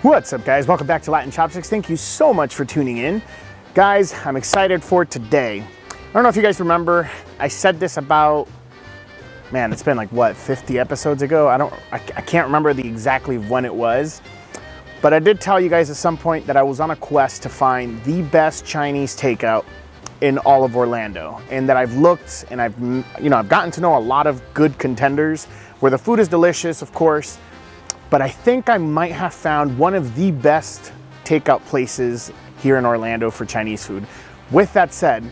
What's up, guys? Welcome back to Latin Chopsticks. Thank you so much for tuning in. Guys, I'm excited for today. I don't know if you guys remember, I said this about, man, it's been like, what, 50 episodes ago? I can't remember exactly when it was, but I did tell you guys at some point that I was on a quest to find the best Chinese takeout in all of Orlando, and that I've looked and I've gotten to know a lot of good contenders where the food is delicious, of course, but I think I might have found one of the best takeout places here in Orlando for Chinese food. With that said,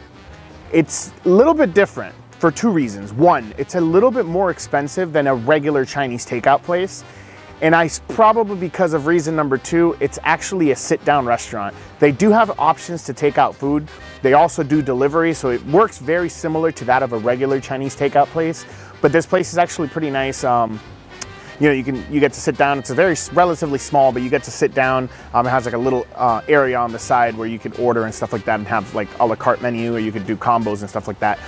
it's a little bit different for two reasons. One, it's a little bit more expensive than a regular Chinese takeout place. And probably because of reason number two, it's actually a sit-down restaurant. They do have options to take out food. They also do delivery, so it works very similar to that of a regular Chinese takeout place. But this place is actually pretty nice. You know, you get to sit down. It's relatively small, but you get to sit down. It has like a little area on the side where you could order and stuff like that and have like a la carte menu, or you could do combos and stuff like that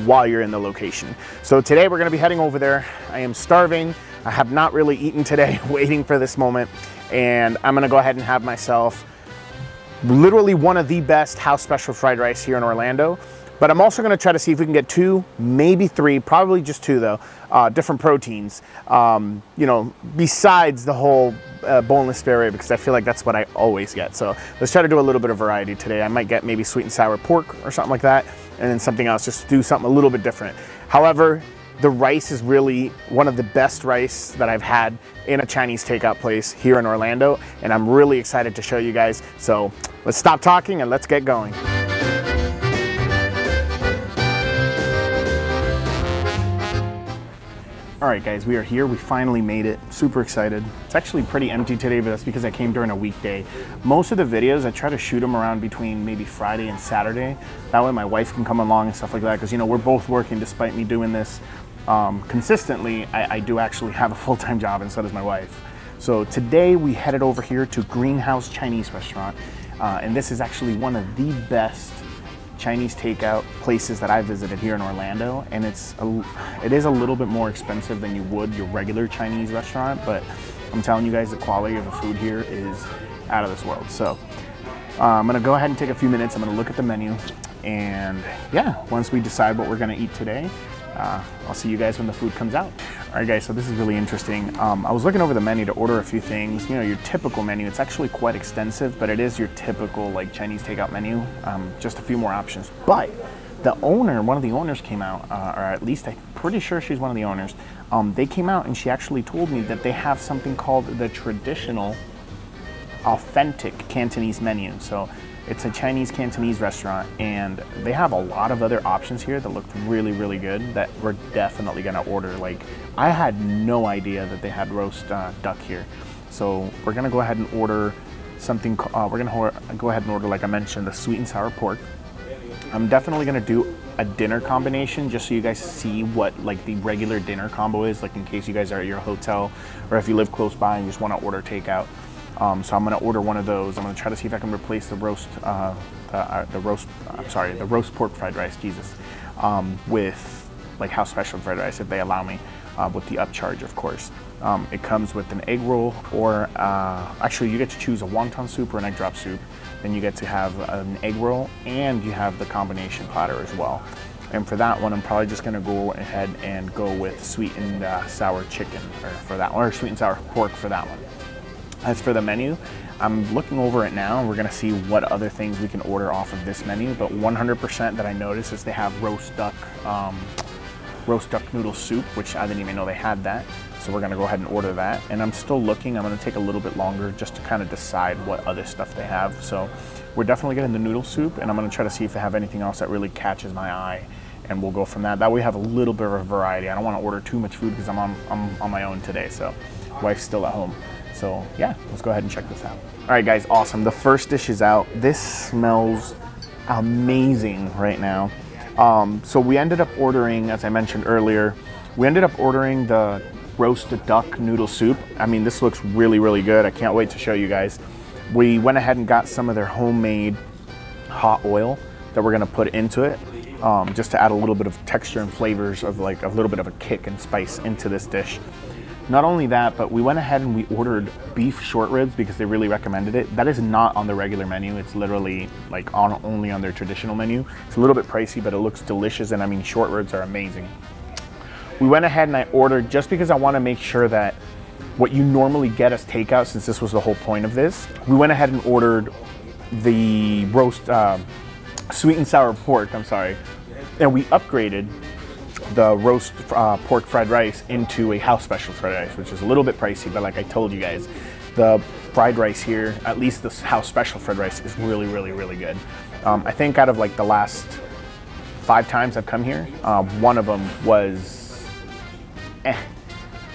while you're in the location. So today we're gonna be heading over there. I am starving. I have not really eaten today, waiting for this moment. And I'm gonna go ahead and have myself literally one of the best house special fried rice here in Orlando. But I'm also gonna try to see if we can get two, maybe three, probably just two though, different proteins, you know, besides the whole boneless spare rib, because I feel like that's what I always get. So let's try to do a little bit of variety today. I might get maybe sweet and sour pork or something like that, and then something else, just do something a little bit different. However, the rice is really one of the best rice that I've had in a Chinese takeout place here in Orlando, and I'm really excited to show you guys. So let's stop talking and let's get going. All right, guys, we are here. We finally made it. Super excited. It's actually pretty empty today, but that's because I came during a weekday. Most of the videos, I try to shoot them around between maybe Friday and Saturday. That way my wife can come along and stuff like that, because, you know, we're both working despite me doing this consistently. I do actually have a full-time job, and so does my wife. So today we headed over here to Greenhouse Chinese Restaurant, and this is actually one of the best Chinese takeout places that I visited here in Orlando, and it is a little bit more expensive than you would your regular Chinese restaurant, but I'm telling you guys, the quality of the food here is out of this world. So I'm gonna go ahead and take a few minutes. I'm gonna look at the menu, and yeah, once we decide what we're gonna eat today, I'll see you guys when the food comes out. All right, guys, so this is really interesting. I was looking over the menu to order a few things. You know, your typical menu, it's actually quite extensive, but it is your typical like Chinese takeout menu, just a few more options. But the owner, one of the owners came out, or at least I'm pretty sure she's one of the owners. They came out and she actually told me that they have something called the traditional authentic Cantonese menu. So it's a Chinese Cantonese restaurant, and they have a lot of other options here that looked really, really good that we're definitely gonna order. Like, I had no idea that they had roast duck here. So we're gonna go ahead and order something, we're gonna go ahead and order, like I mentioned, the sweet and sour pork. I'm definitely gonna do a dinner combination just so you guys see what like the regular dinner combo is, like in case you guys are at your hotel or if you live close by and you just wanna order takeout. So I'm gonna order one of those. I'm gonna try to see if I can replace the roast pork fried rice, Jesus, with like house special fried rice if they allow me, with the upcharge, of course. It comes with an egg roll, or actually you get to choose a wonton soup or an egg drop soup. Then you get to have an egg roll, and you have the combination platter as well. And for that one, I'm probably just gonna go ahead and go with sweet and sour chicken for that one, or sweet and sour pork for that one. As for the menu, I'm looking over it now, and we're gonna see what other things we can order off of this menu, but 100% that I noticed is they have roast duck noodle soup, which I didn't even know they had that. So we're gonna go ahead and order that. And I'm still looking. I'm gonna take a little bit longer just to kind of decide what other stuff they have. So we're definitely getting the noodle soup, and I'm gonna try to see if they have anything else that really catches my eye, and we'll go from that. That way we have a little bit of a variety. I don't wanna order too much food because I'm on my own today, so wife's still at home. So yeah, let's go ahead and check this out. All right, guys, awesome. The first dish is out. This smells amazing right now. So we ended up ordering, as I mentioned earlier, the roasted duck noodle soup. I mean, this looks really, really good. I can't wait to show you guys. We went ahead and got some of their homemade hot oil that we're gonna put into it, just to add a little bit of texture and flavors of like a little bit of a kick and spice into this dish. Not only that, but we went ahead and we ordered beef short ribs because they really recommended it. That is not on the regular menu. It's literally like only on their traditional menu. It's a little bit pricey, but it looks delicious. And I mean, short ribs are amazing. We went ahead and I ordered, just because I want to make sure that what you normally get as takeout, since this was the whole point of this, we went ahead and ordered the roast, sweet and sour pork, I'm sorry. And we upgraded the roast pork fried rice into a house special fried rice, which is a little bit pricey, but like I told you guys, the fried rice here, at least this house special fried rice, is really, really, really good. I think out of like the last 5 times I've come here, one of them was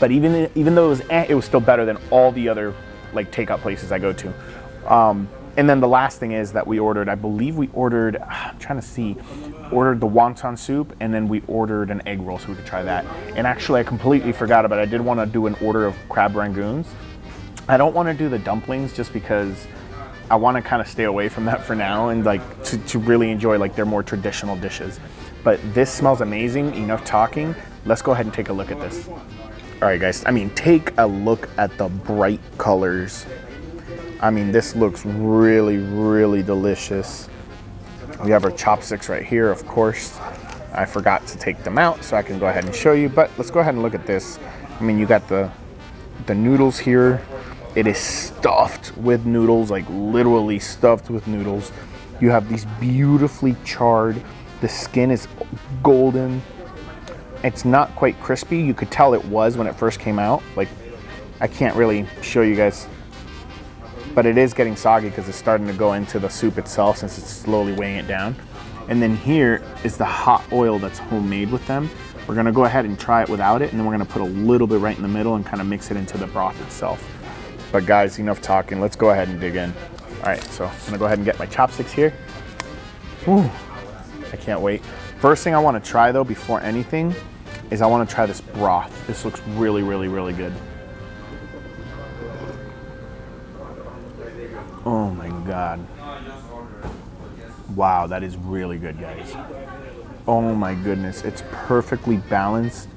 but even though it was it was still better than all the other like takeout places I go to. And then the last thing is that we ordered, I believe we ordered, I'm trying to see, ordered the wonton soup, and then we ordered an egg roll so we could try that. And actually I completely forgot about it. I did want to do an order of crab rangoons. I don't want to do the dumplings just because I want to kind of stay away from that for now and like to really enjoy like their more traditional dishes. But this smells amazing. Enough talking. Let's go ahead and take a look at this. All right, guys, I mean, take a look at the bright colors. I mean, this looks really, really delicious. We have our chopsticks right here, of course. I forgot to take them out, so I can go ahead and show you, but let's go ahead and look at this. I mean, you got the noodles here. It is stuffed with noodles, like literally stuffed with noodles. You have these beautifully charred. The skin is golden. It's not quite crispy. You could tell it was when it first came out. Like, I can't really show you guys, but it is getting soggy because it's starting to go into the soup itself since it's slowly weighing it down. And then here is the hot oil that's homemade with them. We're gonna go ahead and try it without it, and then we're gonna put a little bit right in the middle and kind of mix it into the broth itself. But guys, enough talking. Let's go ahead and dig in. All right, so I'm gonna go ahead and get my chopsticks here. Ooh, I can't wait. First thing I wanna try though, before anything, is I wanna try this broth. This looks really, really, really good. Oh my God. Wow, that is really good, guys. Oh my goodness, it's perfectly balanced.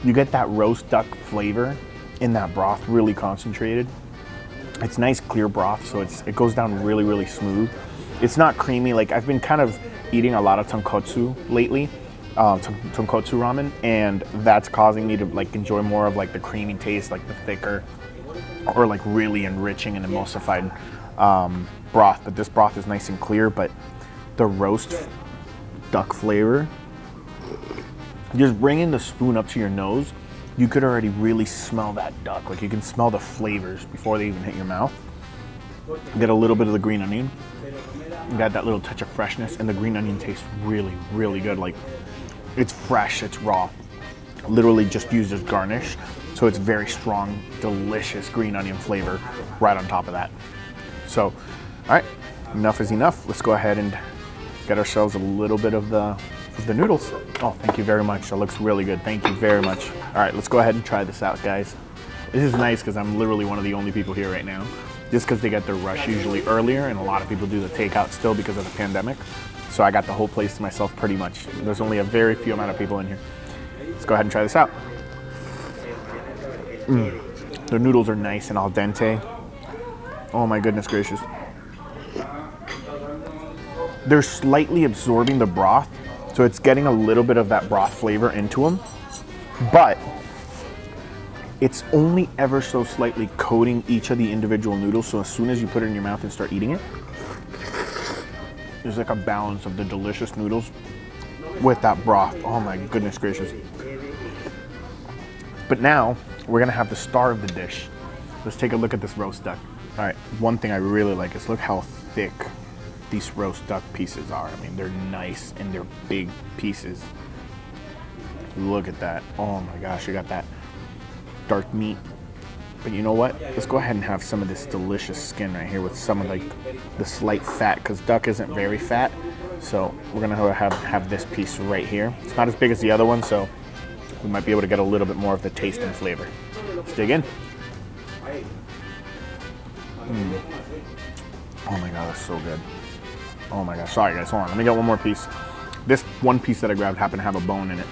You get that roast duck flavor in that broth, really concentrated. It's nice clear broth, so it goes down really, really smooth. It's not creamy. Like, I've been kind of eating a lot of tonkotsu lately, tonkotsu ramen, and that's causing me to like enjoy more of like the creamy taste, like the thicker or like really enriching and emulsified broth. But this broth is nice and clear, but the roast duck flavor, just bringing the spoon up to your nose, you could already really smell that duck. Like, you can smell the flavors before they even hit your mouth. You get a little bit of the green onion. You got that little touch of freshness, and the green onion tastes really, really good. Like, it's fresh, it's raw. Literally just used as garnish. So it's very strong, delicious green onion flavor right on top of that. So, all right, enough is enough. Let's go ahead and get ourselves a little bit of the noodles. Oh, thank you very much. That looks really good. Thank you very much. All right, let's go ahead and try this out, guys. This is nice because I'm literally one of the only people here right now, just because they get their rush usually earlier, and a lot of people do the takeout still because of the pandemic. So I got the whole place to myself pretty much. There's only a very few amount of people in here. Let's go ahead and try this out. The noodles are nice and al dente. Oh my goodness gracious. They're slightly absorbing the broth, so it's getting a little bit of that broth flavor into them, but it's only ever so slightly coating each of the individual noodles, so as soon as you put it in your mouth and start eating it, there's like a balance of the delicious noodles with that broth. Oh my goodness gracious. But now, we're gonna have the star of the dish. Let's take a look at this roast duck. All right, one thing I really like is look how thick these roast duck pieces are. I mean, they're nice and they're big pieces. Look at that. Oh my gosh, you got that dark meat. But you know what? Let's go ahead and have some of this delicious skin right here with some of like the slight fat, because duck isn't very fat. So we're gonna have this piece right here. It's not as big as the other one, so we might be able to get a little bit more of the taste and flavor. Let's dig in. Oh my God, that's so good. Oh my gosh, sorry guys, hold on. Let me get one more piece. This one piece that I grabbed happened to have a bone in it.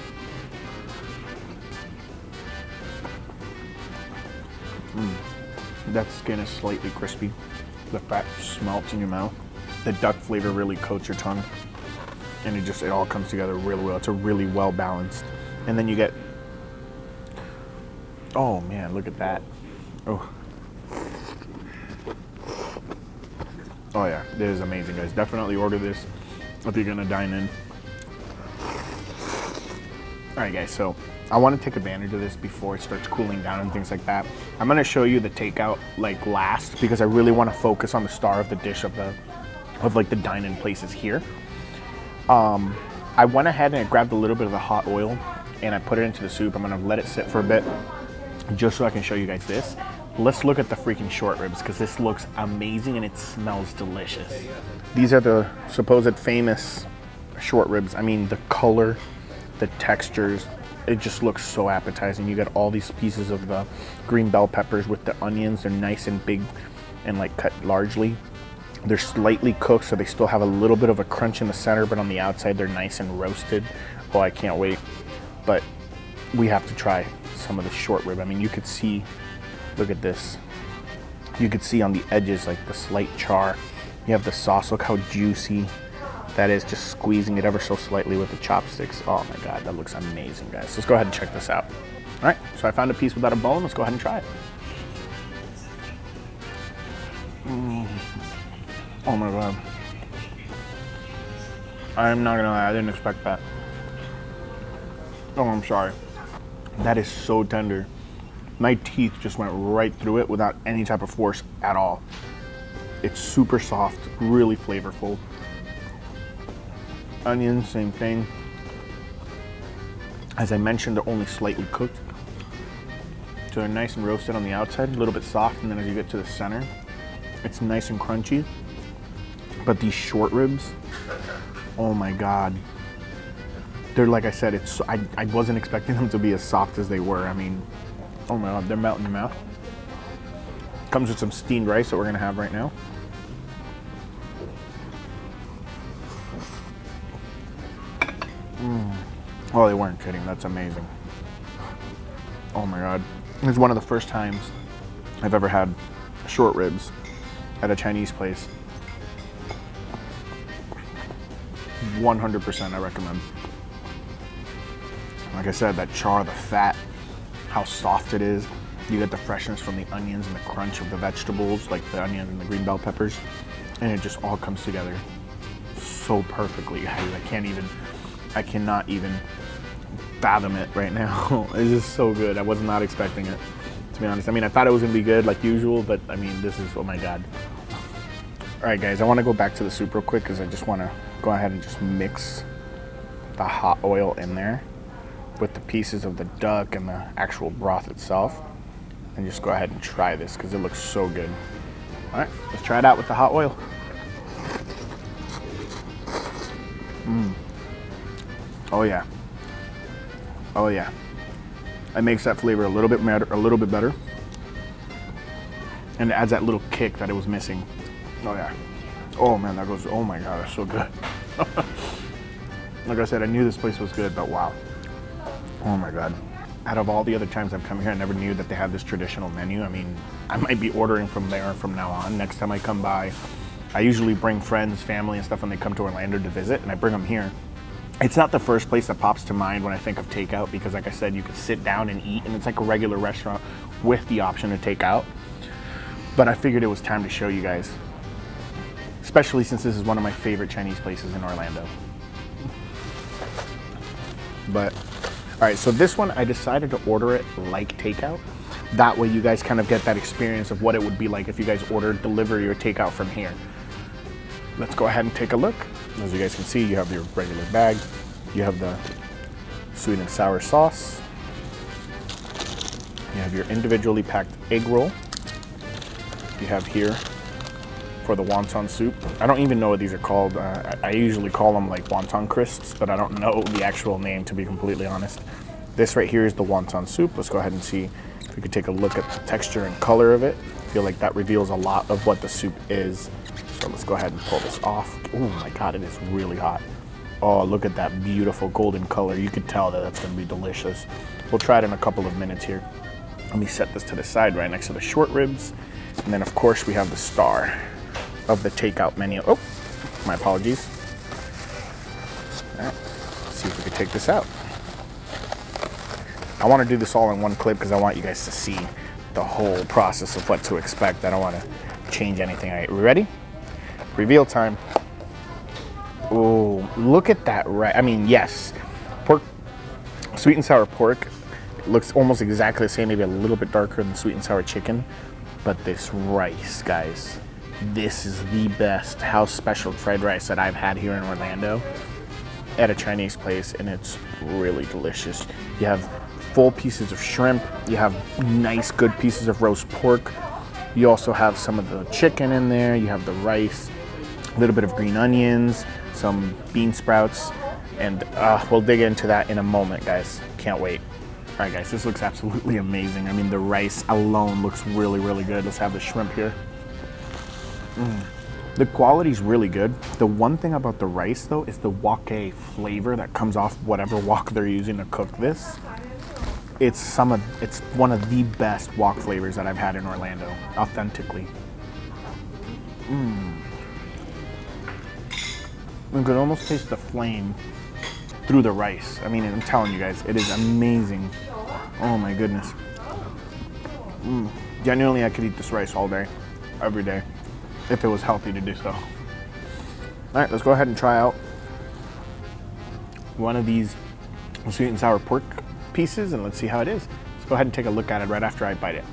That skin is slightly crispy. The fat melts in your mouth. The duck flavor really coats your tongue. And it all comes together really well. It's a really well balanced. And then you get, oh man, look at that. Oh. Oh yeah, this is amazing, guys. Definitely order this if you're gonna dine in. All right, guys, so I want to take advantage of this before it starts cooling down and things like that. I'm gonna show you the takeout like last because I really want to focus on the star of the dish of like the dine-in places here. I went ahead and I grabbed a little bit of the hot oil and I put it into the soup. I'm gonna let it sit for a bit just so I can show you guys this. Let's look at the freaking short ribs because this looks amazing and it smells delicious. These are the supposed famous short ribs. I mean, the color, the textures, it just looks so appetizing. You got all these pieces of the green bell peppers with the onions. They're nice and big and like cut largely. They're slightly cooked, so they still have a little bit of a crunch in the center, but on the outside they're nice and roasted. Oh, I can't wait. But we have to try some of the short rib. I mean, you could see, look at this. You could see on the edges like the slight char. You have the sauce, look how juicy that is, just squeezing it ever so slightly with the chopsticks. Oh my God, that looks amazing, guys. Let's go ahead and check this out. All right, so I found a piece without a bone. Let's go ahead and try it. Oh my God. I'm not gonna lie, I didn't expect that. Oh, I'm sorry. That is so tender. My teeth just went right through it without any type of force at all. It's super soft, really flavorful. Onions, same thing. As I mentioned, they're only slightly cooked. So they're nice and roasted on the outside, a little bit soft, and then as you get to the center, it's nice and crunchy. But these short ribs, oh my God. They're, like I said, I wasn't expecting them to be as soft as they were. I mean, oh my God, they're melting in your mouth. Comes with some steamed rice that we're gonna have right now. Oh, they weren't kidding, that's amazing. Oh my God. This is one of the first times I've ever had short ribs at a Chinese place. 100% I recommend. Like I said, that char, the fat, how soft it is. You get the freshness from the onions and the crunch of the vegetables, like the onions and the green bell peppers. And it just all comes together so perfectly, guys. I cannot even fathom it right now. It's just so good. I was not expecting it, to be honest. I mean, I thought it was gonna be good like usual, but I mean, this is, oh my God. All right, guys, I wanna go back to the soup real quick because I just wanna go ahead and just mix the hot oil in there with the pieces of the duck and the actual broth itself. And just go ahead and try this because it looks so good. All right, let's try it out with the hot oil. Oh yeah. Oh yeah. It makes that flavor a little bit better. And it adds that little kick that it was missing. Oh yeah. Oh man, that goes, oh my God, that's so good. Like I said, I knew this place was good, but wow. Oh my God. Out of all the other times I've come here, I never knew that they have this traditional menu. I mean, I might be ordering from there from now on. Next time I come by, I usually bring friends, family and stuff when they come to Orlando to visit, and I bring them here. It's not the first place that pops to mind when I think of takeout because like I said, you could sit down and eat and it's like a regular restaurant with the option to take out. But I figured it was time to show you guys, especially since this is one of my favorite Chinese places in Orlando. But, all right, so this one I decided to order it like takeout. That way you guys kind of get that experience of what it would be like if you guys ordered delivery or takeout from here. Let's go ahead and take a look. As you guys can see, you have your regular bag. You have the sweet and sour sauce. You have your individually packed egg roll. You have here for the wonton soup. I don't even know what these are called. I usually call them like wonton crisps, but I don't know the actual name to be completely honest. This right here is the wonton soup. Let's go ahead and see if we could take a look at the texture and color of it. I feel like that reveals a lot of what the soup is. So let's go ahead and pull this off. Oh my God, it is really hot. Oh, look at that beautiful golden color. You could tell that that's gonna be delicious. We'll try it in a couple of minutes here. Let me set this to the side right next to the short ribs. And then of course we have the star of the takeout menu. Oh, my apologies. All right, let's see if we can take this out. I want to do this all in one clip because I want you guys to see the whole process of what to expect. I don't want to change anything. All right, we ready? Reveal time. Oh, look at that, right? I mean, yes, pork, sweet and sour pork. It looks almost exactly the same, maybe a little bit darker than sweet and sour chicken. But this rice, guys, this is the best house special fried rice that I've had here in Orlando at a Chinese place, and it's really delicious. You have full pieces of shrimp, you have nice good pieces of roast pork, you also have some of the chicken in there, you have the rice, a little bit of green onions, some bean sprouts, and we'll dig into that in a moment, guys. Can't wait. All right, guys, this looks absolutely amazing. I mean, the rice alone looks really, really good. Let's have the shrimp here. The quality's really good. The one thing about the rice, though, is the wok flavor that comes off whatever wok they're using to cook this. It's one of the best wok flavors that I've had in Orlando, authentically. You could almost taste the flame through the rice. I mean, I'm telling you guys, it is amazing. Oh my goodness. Genuinely, I could eat this rice all day, every day, if it was healthy to do so. All right, let's go ahead and try out one of these sweet and sour pork pieces, and let's see how it is. Let's go ahead and take a look at it right after I bite it.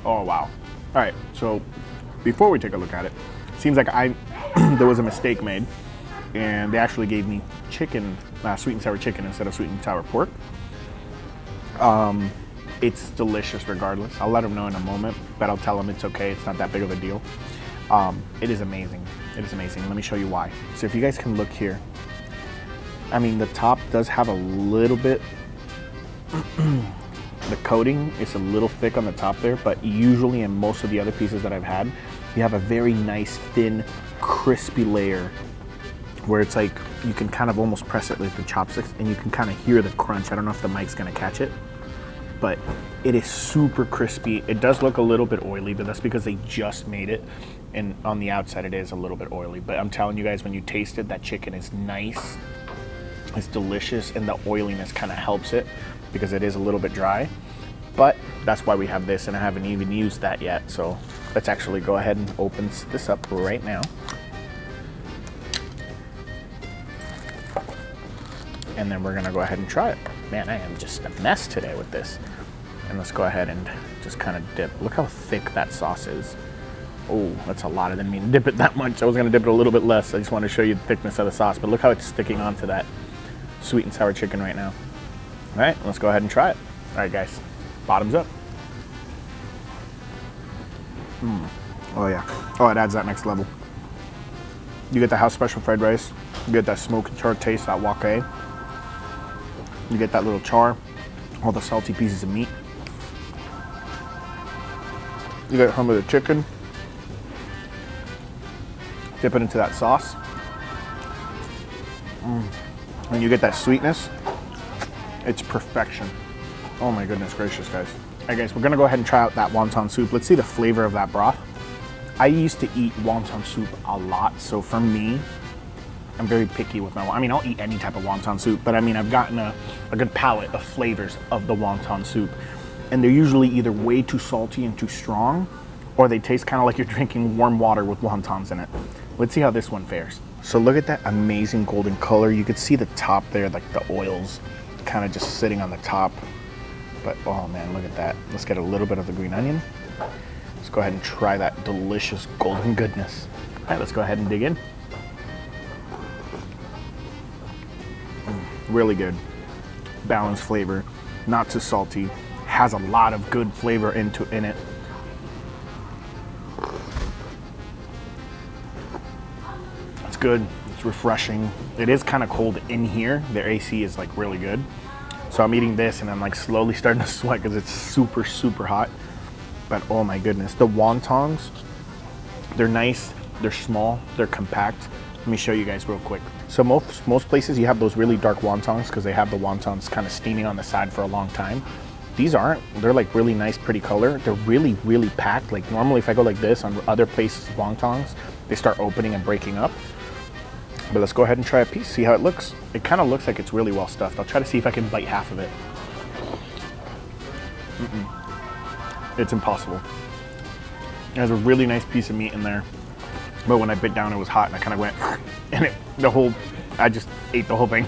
Oh, wow. All right, so before we take a look at it, seems like there was a mistake made, and they actually gave me chicken, sweet and sour chicken instead of sweet and sour pork. It's delicious regardless. I'll let them know in a moment, but I'll tell them it's okay. It's not that big of a deal. It is amazing. It is amazing. Let me show you why. So if you guys can look here, I mean, the top does have a little bit, the coating is a little thick on the top there, but usually in most of the other pieces that I've had, you have a very nice, thin, crispy layer where it's like, you can kind of almost press it like the chopsticks and you can kind of hear the crunch. I don't know if the mic's gonna catch it, but it is super crispy. It does look a little bit oily, but that's because they just made it. And on the outside, it is a little bit oily. But I'm telling you guys, when you taste it, that chicken is nice. It's delicious, and the oiliness kind of helps it because it is a little bit dry. But that's why we have this, and I haven't even used that yet. So let's actually go ahead and open this up right now. And then we're gonna go ahead and try it. Man, I am just a mess today with this. And let's go ahead and just kind of dip. Look how thick that sauce is. Oh, that's a lot. I didn't mean to dip it that much. I was gonna dip it a little bit less. I just want to show you the thickness of the sauce, but look how it's sticking onto that sweet and sour chicken right now. All right, let's go ahead and try it. All right, guys, bottoms up. Oh yeah, oh, it adds that next level. You get the house special fried rice. You get that smoke and char taste, that wok. You get that little char, all the salty pieces of meat. You get some of the chicken. Dip it into that sauce. And you get that sweetness. It's perfection. Oh my goodness gracious, guys. All right, guys, we're gonna go ahead and try out that wonton soup. Let's see the flavor of that broth. I used to eat wonton soup a lot, so for me, I'm very picky with my, I mean, I'll eat any type of wonton soup, but I mean, I've gotten a good palette of flavors of the wonton soup. And they're usually either way too salty and too strong, or they taste kind of like you're drinking warm water with wontons in it. Let's see how this one fares. So look at that amazing golden color. You could see the top there, like the oils kind of just sitting on the top. But oh man, look at that. Let's get a little bit of the green onion. Let's go ahead and try that delicious golden goodness. All right, let's go ahead and dig in. Really good, balanced flavor, not too salty, has a lot of good flavor in it. It's good, it's refreshing. It is kind of cold in here. The AC is like really good. So I'm eating this and I'm like slowly starting to sweat because it's super, super hot. But oh my goodness, the wontons, they're nice, they're small, they're compact. Let me show you guys real quick. So most places you have those really dark wontons because they have the wontons kind of steaming on the side for a long time. These aren't. They're like really nice, pretty color. They're really, really packed. Like normally if I go like this on other places' wontons, they start opening and breaking up. But let's go ahead and try a piece, see how it looks. It kind of looks like it's really well stuffed. I'll try to see if I can bite half of it. It's impossible. It has a really nice piece of meat in there. But when I bit down, it was hot and I kind of went, and I just ate the whole thing.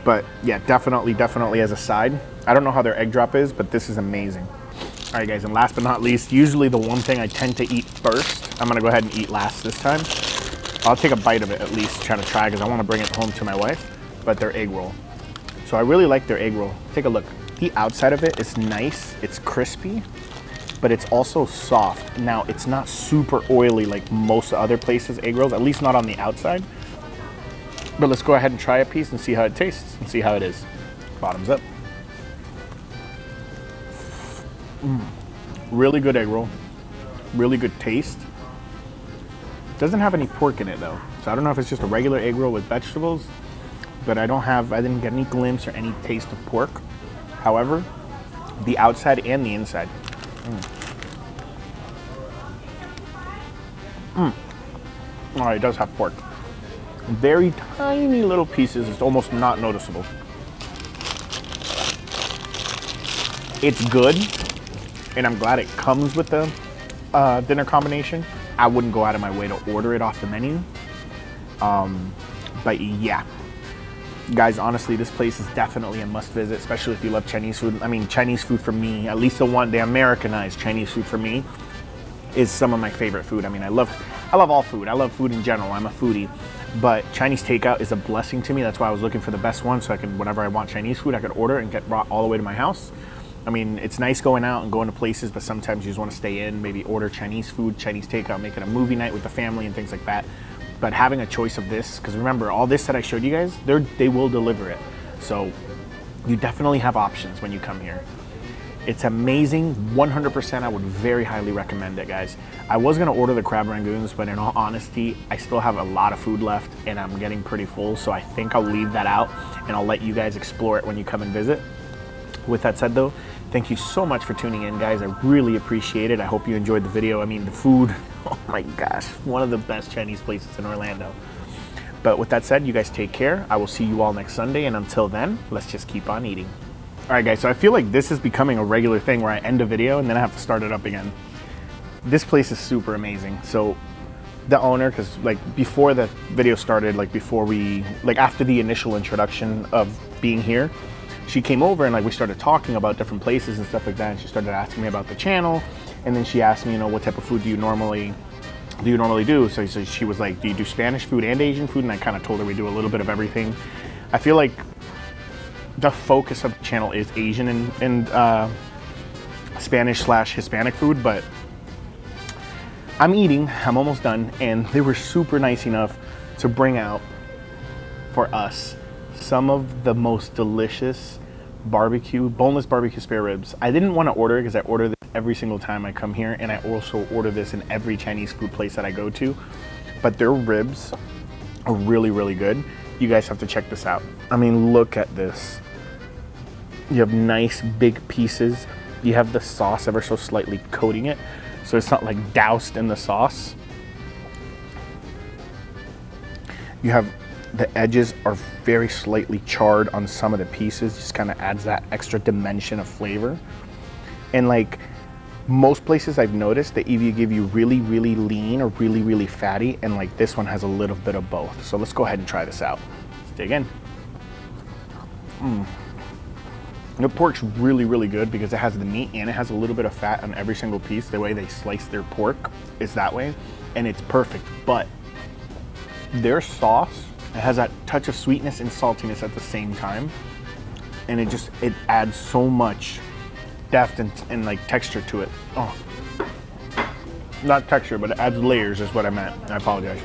But yeah, definitely as a side. I don't know how their egg drop is, but this is amazing. All right, guys, and last but not least, usually the one thing I tend to eat first, I'm gonna go ahead and eat last this time. I'll take a bite of it at least, try to try, because I want to bring it home to my wife, but their egg roll. So I really like their egg roll. Take a look. The outside of it is nice, it's crispy, but it's also soft. Now, it's not super oily like most other places' egg rolls, at least not on the outside. But let's go ahead and try a piece and see how it tastes and see how it is. Bottoms up. Really good egg roll, really good taste. Doesn't have any pork in it though, so I don't know if it's just a regular egg roll with vegetables, but I didn't get any glimpse or any taste of pork. However, the outside and the inside. Oh, it does have pork. Very tiny little pieces, it's almost not noticeable. It's good, and I'm glad it comes with the dinner combination. I wouldn't go out of my way to order it off the menu. But yeah, guys, honestly, this place is definitely a must visit, especially if you love Chinese food. I mean, Chinese food for me, at least the Americanized Chinese food for me, is some of my favorite food. I mean, I love all food. I love food in general. I'm a foodie. But Chinese takeout is a blessing to me. That's why I was looking for the best one, so I could, whenever I want Chinese food, I could order it and get brought all the way to my house. I mean, it's nice going out and going to places, but sometimes you just want to stay in, maybe order Chinese food, Chinese takeout, make it a movie night with the family and things like that. But having a choice of this, because remember, all this that I showed you guys, they will deliver it. So you definitely have options when you come here. It's amazing, 100%. I would very highly recommend it, guys. I was gonna order the crab rangoons, but in all honesty, I still have a lot of food left and I'm getting pretty full, so I think I'll leave that out and I'll let you guys explore it when you come and visit. With that said though, thank you so much for tuning in, guys. I really appreciate it. I hope you enjoyed the video. I mean, the food, oh my gosh, one of the best Chinese places in Orlando. But with that said, you guys take care. I will see you all next Sunday, and until then, let's just keep on eating. All right, guys, so I feel like this is becoming a regular thing where I end a video and then I have to start it up again. This place is super amazing. So the owner, because like before the video started, after the initial introduction of being here, she came over and like we started talking about different places and stuff like that, and she started asking me about the channel, and then she asked me, you know, what type of food do you normally do? So she was like, do you do Spanish food and Asian food? And I kind of told her we do a little bit of everything. I feel like the focus of the channel is Asian and Spanish/Hispanic food, but I'm eating, I'm almost done, and they were super nice enough to bring out for us some of the most delicious boneless barbecue spare ribs. I didn't want to order it because I order this every single time I come here, and I also order this in every Chinese food place that I go to, but their ribs are really, really good. You guys have to check this out. I mean, look at this. You have nice big pieces. You have the sauce ever so slightly coating it, so it's not like doused in the sauce. You have the edges are very slightly charred on some of the pieces, just kind of adds that extra dimension of flavor. And like most places I've noticed, they either give you really, really lean or really, really fatty, and like this one has a little bit of both. So let's go ahead and try this out. Let's dig in. The pork's really, really good because it has the meat and it has a little bit of fat on every single piece. The way they slice their pork is that way, and it's perfect. But their sauce, it has that touch of sweetness and saltiness at the same time, and it adds so much depth and like texture to it. Oh, not texture, but it adds layers is what I meant. I apologize.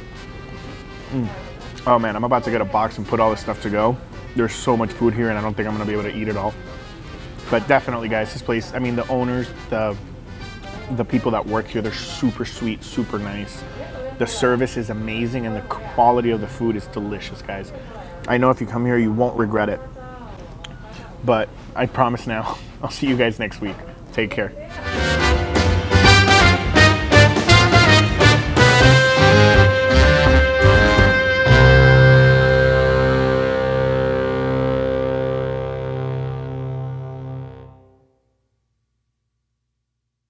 Oh man, I'm about to get a box and put all this stuff to go. There's so much food here and I don't think I'm gonna be able to eat it all. But definitely, guys, this place, I mean, the owners, the people that work here, they're super sweet, super nice. The service is amazing and the quality of the food is delicious, guys. I know if you come here, you won't regret it. But I promise now, I'll see you guys next week. Take care.